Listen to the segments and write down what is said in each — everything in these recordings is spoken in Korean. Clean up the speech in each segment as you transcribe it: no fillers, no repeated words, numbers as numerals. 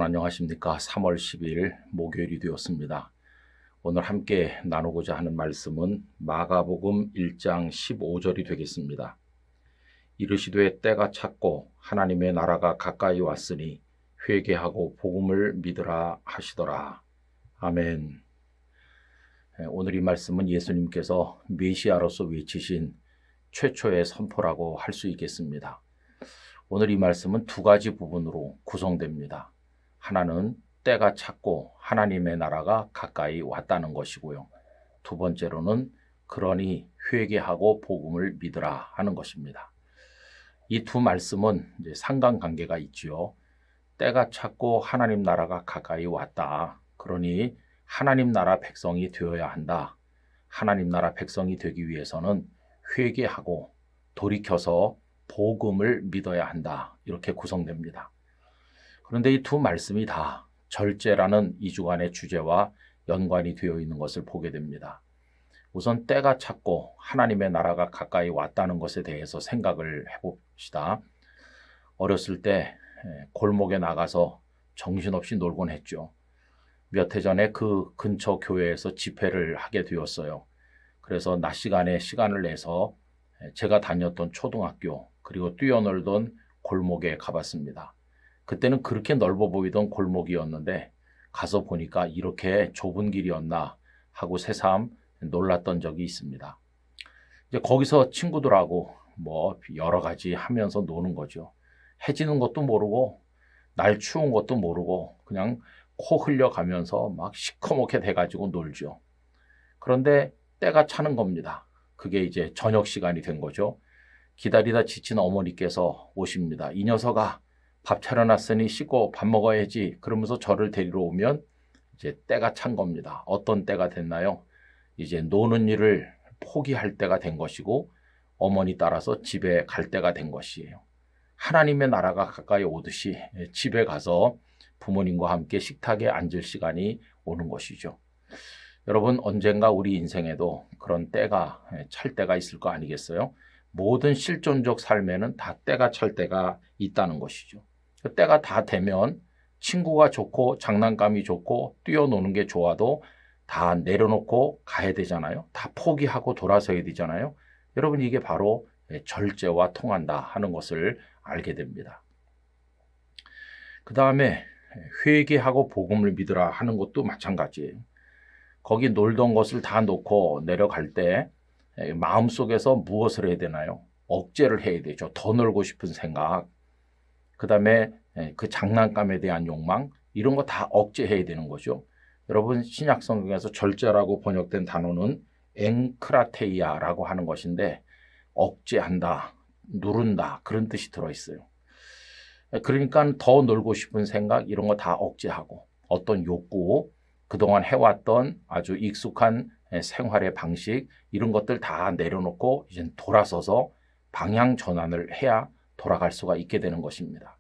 안녕하십니까. 3월 10일 목요일이 되었습니다. 오늘 함께 나누고자 하는 말씀은 마가복음 1장 15절이 되겠습니다. 이르시되 때가 찼고 하나님의 나라가 가까이 왔으니 회개하고 복음을 믿으라 하시더라. 아멘. 오늘 이 말씀은 예수님께서 메시아로서 외치신 최초의 선포라고 할 수 있겠습니다. 오늘 이 말씀은 두 가지 부분으로 구성됩니다. 하나는 때가 찼고 하나님의 나라가 가까이 왔다는 것이고요. 두 번째로는 그러니 회개하고 복음을 믿으라 하는 것입니다. 이 두 말씀은 이제 상관관계가 있지요. 때가 찼고 하나님 나라가 가까이 왔다. 그러니 하나님 나라 백성이 되어야 한다. 하나님 나라 백성이 되기 위해서는 회개하고 돌이켜서 복음을 믿어야 한다. 이렇게 구성됩니다. 그런데 이 두 말씀이 다 절제라는 이 주간의 주제와 연관이 되어 있는 것을 보게 됩니다. 우선 때가 찼고 하나님의 나라가 가까이 왔다는 것에 대해서 생각을 해봅시다. 어렸을 때 골목에 나가서 정신없이 놀곤 했죠. 몇 해 전에 그 근처 교회에서 집회를 하게 되었어요. 그래서 낮 시간에 시간을 내서 제가 다녔던 초등학교 그리고 뛰어놀던 골목에 가봤습니다. 그때는 그렇게 넓어 보이던 골목이었는데 가서 보니까 이렇게 좁은 길이었나 하고 새삼 놀랐던 적이 있습니다. 이제 거기서 친구들하고 뭐 여러 가지 하면서 노는 거죠. 해지는 것도 모르고 날 추운 것도 모르고 그냥 코 흘려가면서 막 시커멓게 돼가지고 놀죠. 그런데 때가 차는 겁니다. 그게 이제 저녁 시간이 된 거죠. 기다리다 지친 어머니께서 오십니다. 이 녀석아, 밥 차려놨으니 씻고 밥 먹어야지. 그러면서 저를 데리러 오면 이제 때가 찬 겁니다. 어떤 때가 됐나요? 이제 노는 일을 포기할 때가 된 것이고 어머니 따라서 집에 갈 때가 된 것이에요. 하나님의 나라가 가까이 오듯이 집에 가서 부모님과 함께 식탁에 앉을 시간이 오는 것이죠. 여러분, 언젠가 우리 인생에도 그런 때가 찰 때가 있을 거 아니겠어요? 모든 실존적 삶에는 다 때가 찰 때가 있다는 것이죠. 때가 다 되면 친구가 좋고 장난감이 좋고 뛰어노는 게 좋아도 다 내려놓고 가야 되잖아요. 다 포기하고 돌아서야 되잖아요. 여러분, 이게 바로 절제와 통한다 하는 것을 알게 됩니다. 그 다음에 회개하고 복음을 믿으라 하는 것도 마찬가지예요. 거기 놀던 것을 다 놓고 내려갈 때 마음속에서 무엇을 해야 되나요? 억제를 해야 되죠. 더 놀고 싶은 생각. 그 다음에 그 장난감에 대한 욕망, 이런 거 다 억제해야 되는 거죠. 여러분, 신약 성경에서 절제라고 번역된 단어는 엥크라테이아라고 하는 것인데 억제한다, 누른다 그런 뜻이 들어있어요. 그러니까 더 놀고 싶은 생각 이런 거 다 억제하고 어떤 욕구, 그동안 해왔던 아주 익숙한 생활의 방식 이런 것들 다 내려놓고 이제 돌아서서 방향 전환을 해야 돌아갈 수가 있게 되는 것입니다.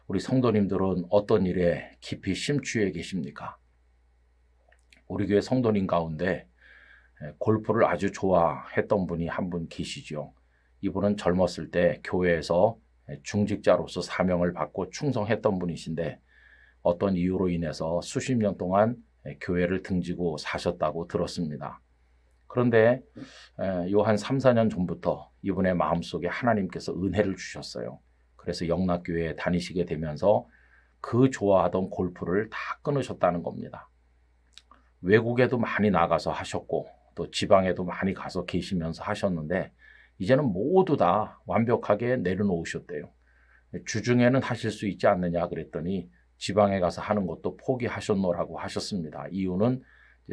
우리 성도님들은 어떤 일에 깊이 심취해 계십니까? 우리 교회 성도님 가운데 골프를 아주 좋아했던 분이 한 분 계시죠. 이분은 젊었을 때 교회에서 중직자로서 사명을 받고 충성했던 분이신데 어떤 이유로 인해서 수십 년 동안 교회를 등지고 사셨다고 들었습니다. 그런데 요 한 3, 4년 전부터 이분의 마음속에 하나님께서 은혜를 주셨어요. 그래서 영락교회에 다니시게 되면서 그 좋아하던 골프를 다 끊으셨다는 겁니다. 외국에도 많이 나가서 하셨고 또 지방에도 많이 가서 계시면서 하셨는데 이제는 모두 다 완벽하게 내려놓으셨대요. 주중에는 하실 수 있지 않느냐 그랬더니 지방에 가서 하는 것도 포기하셨노라고 하셨습니다. 이유는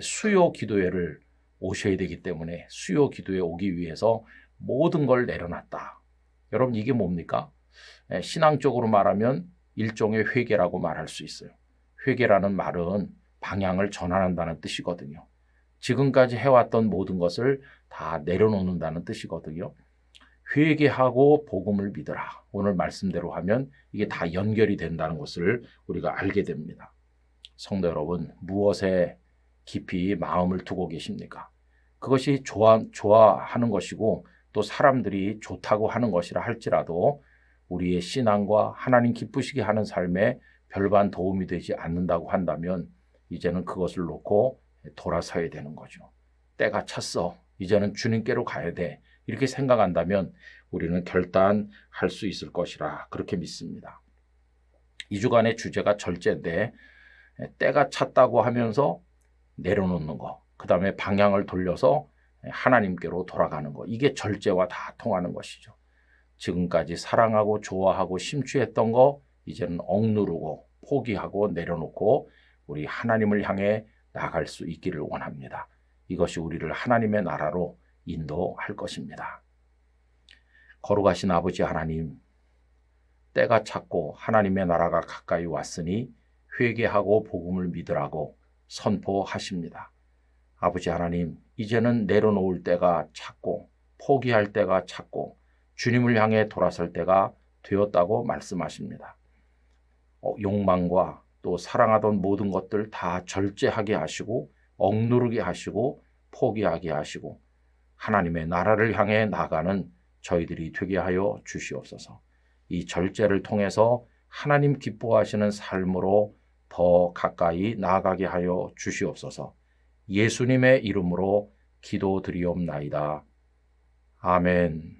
수요 기도회를 오셔야 되기 때문에 수요 기도에 오기 위해서 모든 걸 내려놨다. 여러분, 이게 뭡니까? 신앙적으로 말하면 일종의 회개라고 말할 수 있어요. 회개라는 말은 방향을 전환한다는 뜻이거든요. 지금까지 해왔던 모든 것을 다 내려놓는다는 뜻이거든요. 회개하고 복음을 믿으라. 오늘 말씀대로 하면 이게 다 연결이 된다는 것을 우리가 알게 됩니다. 성도 여러분, 무엇에 깊이 마음을 두고 계십니까? 그것이 좋아하는 것이고 또 사람들이 좋다고 하는 것이라 할지라도 우리의 신앙과 하나님 기쁘시게 하는 삶에 별반 도움이 되지 않는다고 한다면 이제는 그것을 놓고 돌아서야 되는 거죠. 때가 찼어. 이제는 주님께로 가야 돼. 이렇게 생각한다면 우리는 결단할 수 있을 것이라 그렇게 믿습니다. 2주간의 주제가 절제인데 때가 찼다고 하면서 내려놓는 거, 그 다음에 방향을 돌려서 하나님께로 돌아가는 거, 이게 절제와 다 통하는 것이죠. 지금까지 사랑하고 좋아하고 심취했던 거 이제는 억누르고 포기하고 내려놓고 우리 하나님을 향해 나아갈 수 있기를 원합니다. 이것이 우리를 하나님의 나라로 인도할 것입니다. 거룩하신 아버지 하나님, 때가 찼고 하나님의 나라가 가까이 왔으니 회개하고 복음을 믿으라고 선포하십니다. 아버지 하나님, 이제는 내려놓을 때가 찼고 포기할 때가 찼고 주님을 향해 돌아설 때가 되었다고 말씀하십니다. 욕망과 또 사랑하던 모든 것들 다 절제하게 하시고 억누르게 하시고 포기하게 하시고 하나님의 나라를 향해 나가는 저희들이 되게 하여 주시옵소서. 이 절제를 통해서 하나님 기뻐하시는 삶으로 더 가까이 나아가게 하여 주시옵소서. 예수님의 이름으로 기도드리옵나이다. 아멘.